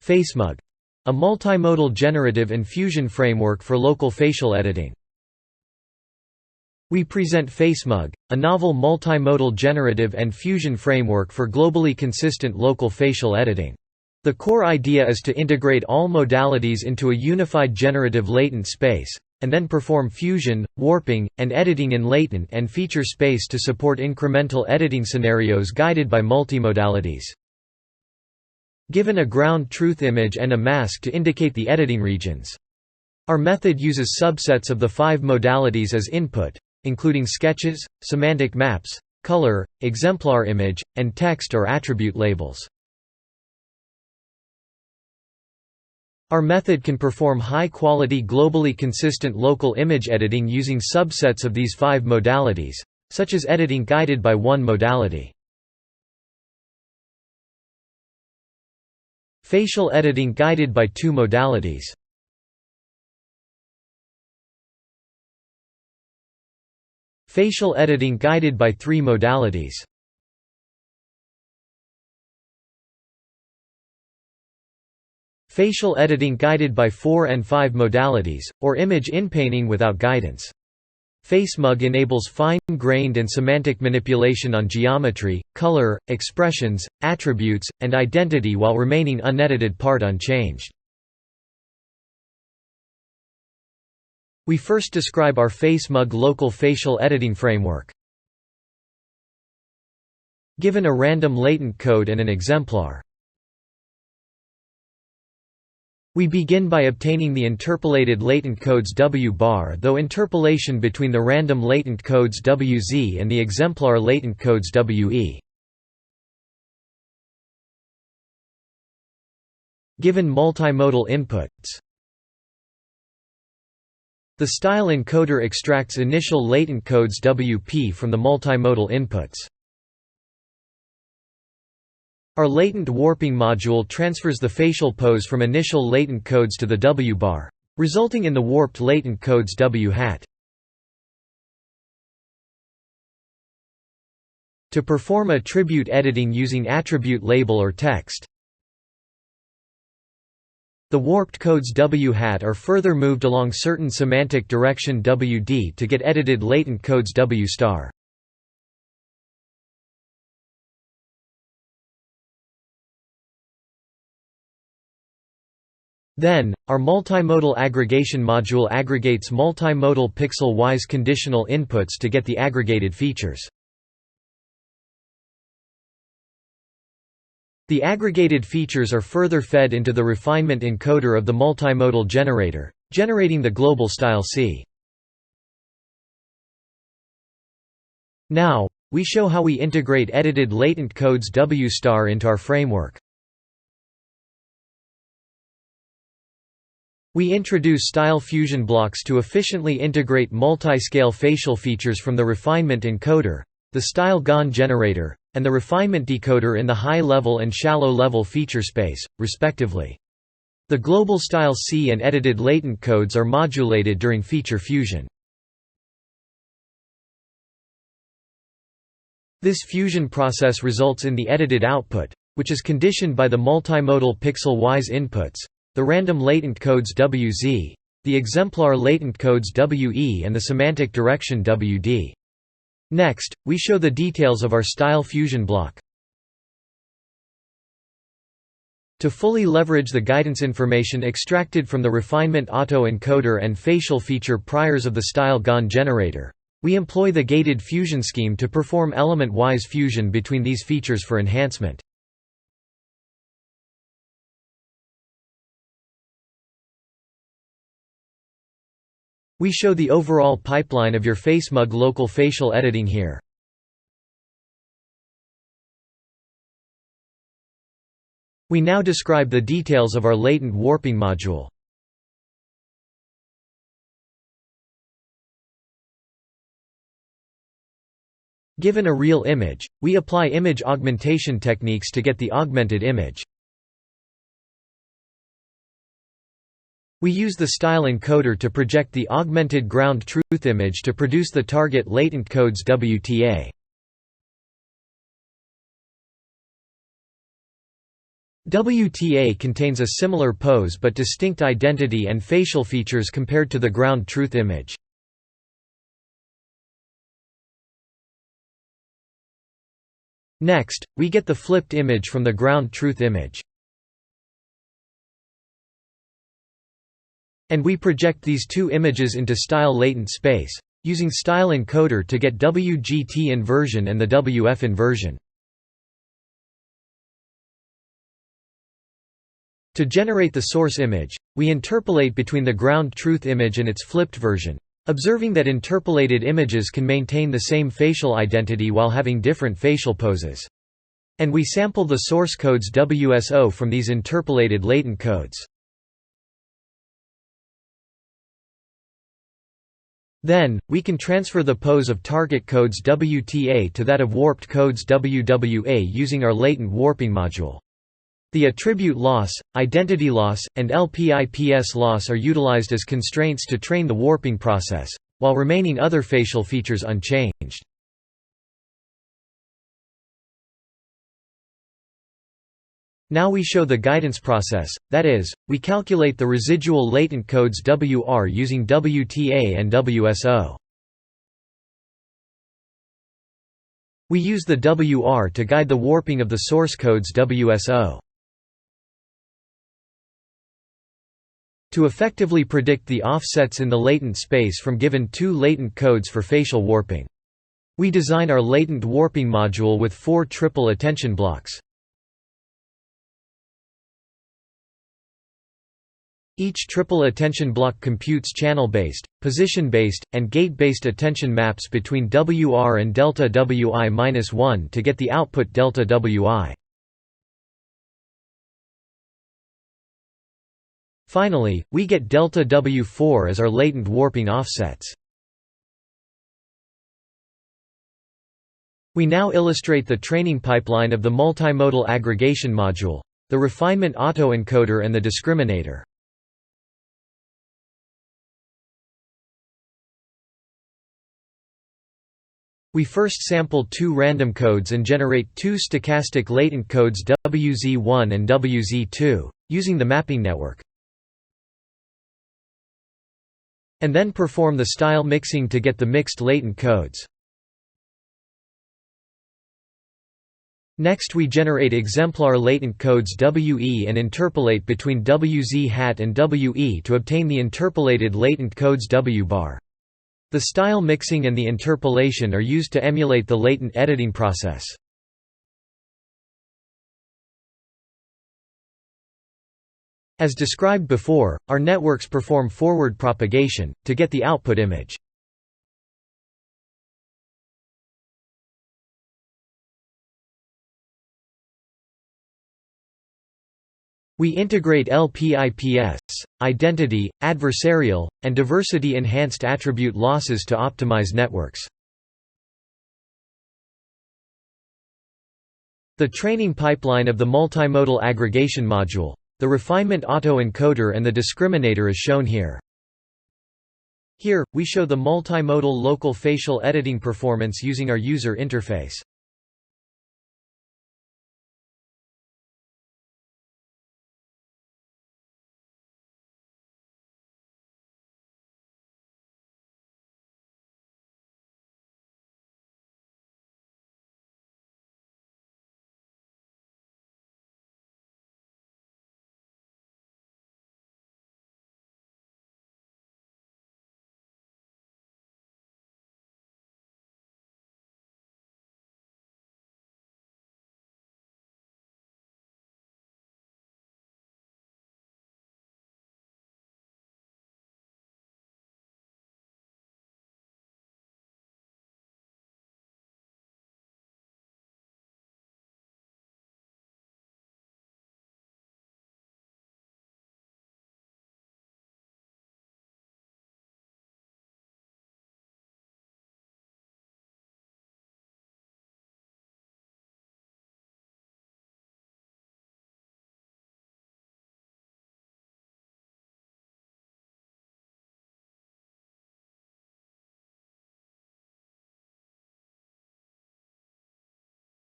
FACEMUG, a multimodal generative and fusion framework for local facial editing. We present FACEMUG, a novel multimodal generative and fusion framework for globally consistent local facial editing. The core idea is to integrate all modalities into a unified generative latent space, and then perform fusion, warping, and editing in latent and feature space to support incremental editing scenarios guided by multimodalities. Given a ground truth image and a mask to indicate the editing regions. Our method uses subsets of the 5 modalities as input, including sketches, semantic maps, color, exemplar image, and text or attribute labels. Our method can perform high-quality globally consistent local image editing using subsets of these 5 modalities, such as editing guided by one modality. Facial editing guided by 2 modalities. Facial editing guided by 3 modalities. Facial editing guided by 4 and 5 modalities, or image inpainting without guidance. FACEMUG enables fine-grained and semantic manipulation on geometry, color, expressions, attributes, and identity while remaining unedited part unchanged. We first describe our FACEMUG local facial editing framework. Given a random latent code and an exemplar. We begin by obtaining the interpolated latent codes W-bar, though interpolation between the random latent codes WZ and the exemplar latent codes WE. Given multimodal inputs. The style encoder extracts initial latent codes WP from the multimodal inputs. Our latent warping module transfers the facial pose from initial latent codes to the W-bar, resulting in the warped latent codes W-hat. To perform attribute editing using attribute label or text, the warped codes W-hat are further moved along certain semantic direction WD to get edited latent codes W*. Then, our multimodal aggregation module aggregates multimodal pixel-wise conditional inputs to get the aggregated features. The aggregated features are further fed into the refinement encoder of the multimodal generator, generating the global style C. Now, we show how we integrate edited latent codes W* into our framework. We introduce style fusion blocks to efficiently integrate multi-scale facial features from the refinement encoder, the style GAN generator, and the refinement decoder in the high-level and shallow-level feature space, respectively. The global style C and edited latent codes are modulated during feature fusion. This fusion process results in the edited output, which is conditioned by the multimodal pixel-wise inputs, the random latent codes WZ, the exemplar latent codes WE and the semantic direction WD. Next, we show the details of our style fusion block. To fully leverage the guidance information extracted from the refinement auto-encoder and facial feature priors of the style GAN generator, we employ the gated fusion scheme to perform element-wise fusion between these features for enhancement. We show the overall pipeline of your FACEMUG local facial editing here. We now describe the details of our latent warping module. Given a real image, we apply image augmentation techniques to get the augmented image. We use the style encoder to project the augmented ground truth image to produce the target latent codes WTA. WTA contains a similar pose but distinct identity and facial features compared to the ground truth image. Next, we get the flipped image from the ground truth image. And we project these two images into style latent space, using style encoder to get WGT inversion and the WF inversion. To generate the source image, we interpolate between the ground truth image and its flipped version, observing that interpolated images can maintain the same facial identity while having different facial poses. And we sample the source codes WSO from these interpolated latent codes. Then, we can transfer the pose of target codes WTA to that of warped codes WWA using our latent warping module. The attribute loss, identity loss, and LPIPS loss are utilized as constraints to train the warping process, while remaining other facial features unchanged. Now we show the guidance process, that is, we calculate the residual latent codes WR using WTA and WSO. We use the WR to guide the warping of the source codes WSO. To effectively predict the offsets in the latent space from given two latent codes for facial warping, we design our latent warping module with 4 triple attention blocks. Each triple attention block computes channel-based, position-based, and gate-based attention maps between WR and delta WI-1 to get the output delta WI. Finally, we get delta W4 as our latent warping offsets. We now illustrate the training pipeline of the multimodal aggregation module, the refinement autoencoder and the discriminator. We first sample 2 random codes and generate 2 stochastic latent codes WZ1 and WZ2, using the mapping network. And then perform the style mixing to get the mixed latent codes. Next we generate exemplar latent codes WE and interpolate between WZ hat and WE to obtain the interpolated latent codes W bar. The style mixing and the interpolation are used to emulate the latent editing process. As described before, our networks perform forward propagation, to get the output image. We integrate LPIPS, identity, adversarial, and diversity-enhanced attribute losses to optimize networks. The training pipeline of the multimodal aggregation module, the refinement autoencoder and the discriminator is shown here. Here, we show the multimodal local facial editing performance using our user interface.